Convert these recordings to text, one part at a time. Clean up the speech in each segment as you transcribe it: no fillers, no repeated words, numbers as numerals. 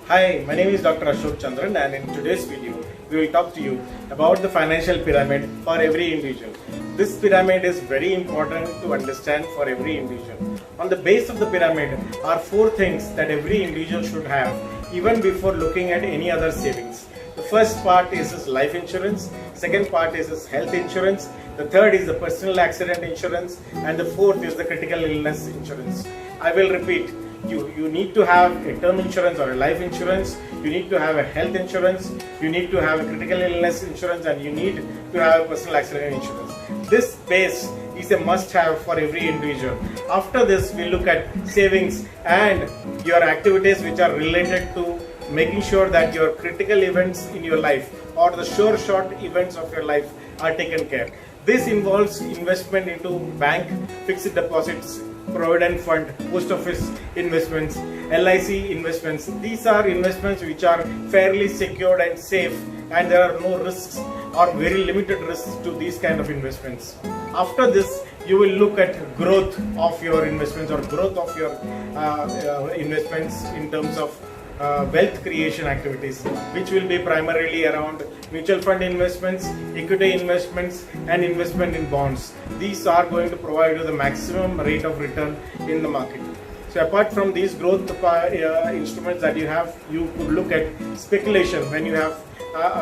Hi, my name is Dr. Ashok Chandran, and in today's video we will talk to you about the financial pyramid for every individual. This pyramid is very important to understand for every individual. On the base of the pyramid are 4 things that every individual should have even before looking at any other savings. The first part is his life insurance, second part is his health insurance, the third is the personal accident insurance, and the fourth is the critical illness insurance. I will repeat. You need to have a term insurance or a life insurance, you need to have a health insurance, you need to have a critical illness insurance, and you need to have a personal accident insurance. This base is a must have for every individual. After this, we look at savings and your activities which are related to making sure that your critical events in your life or the sure shot events of your life are taken care. This involves investment into bank, fixed deposits, provident fund, post office investments, LIC investments. These are investments which are fairly secured and safe, and there are no risks or very limited risks to these kind of investments. After this, you will look at growth of your investments or growth of your investments in terms of wealth creation activities, which will be primarily around mutual fund investments, equity investments, and investment in bonds. These are going to provide you the maximum rate of return in the market. So apart from these growth instruments that you have, you could look at speculation. When you have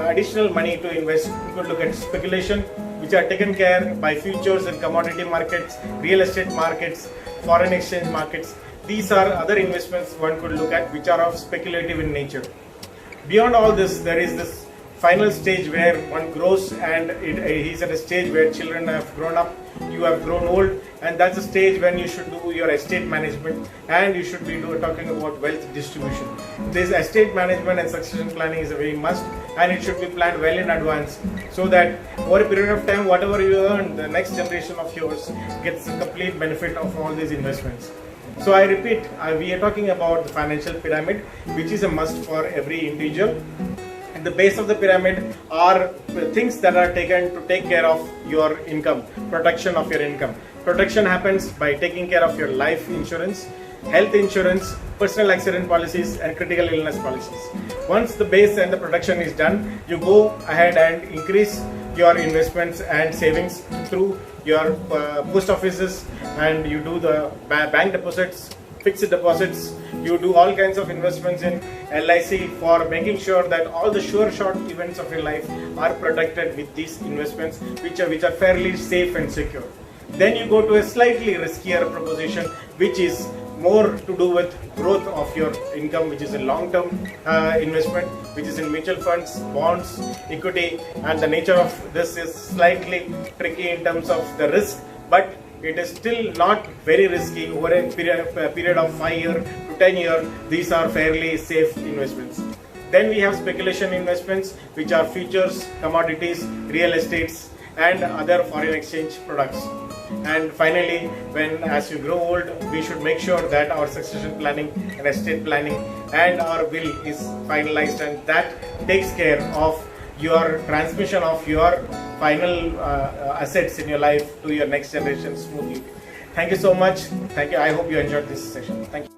additional money to invest, you could look at speculation, which are taken care by futures and commodity markets, real estate markets, foreign exchange markets. These are other investments one could look at which are of speculative in nature. Beyond all this, there is this final stage where one grows, and he's at a stage where children have grown up, you have grown old, and that's a stage when you should do your estate management and you should be talking about wealth distribution. This estate management and succession planning is a very must, and it should be planned well in advance so that over a period of time, whatever you earn, the next generation of yours gets the complete benefit of all these investments. So I repeat, we are talking about the financial pyramid, which is a must for every individual. At the base of the pyramid are things that are taken to take care of your income, protection of your income. Protection happens by taking care of your life insurance, health insurance, personal accident policies, and critical illness policies. Once the base and the protection is done, you go ahead and increase your investments and savings through your post offices, and you do the bank deposits, fixed deposits, you do all kinds of investments in LIC for making sure that all the sure shot events of your life are protected with these investments which are fairly safe and secure. Then you go to a slightly riskier proposition, which is more to do with growth of your income, which is a long-term investment, which is in mutual funds, bonds, equity, and the nature of this is slightly tricky in terms of the risk, but it is still not very risky. Over a period of 5 years to 10 years, these are fairly safe investments. Then we have speculation investments, which are futures, commodities, real estates, and other foreign exchange products. And finally, as you grow old, we should make sure that our succession planning and estate planning and our will is finalized, and that takes care of your transmission of your final assets in your life to your next generation smoothly. Thank you so much. Thank you. I hope you enjoyed this session. Thank you.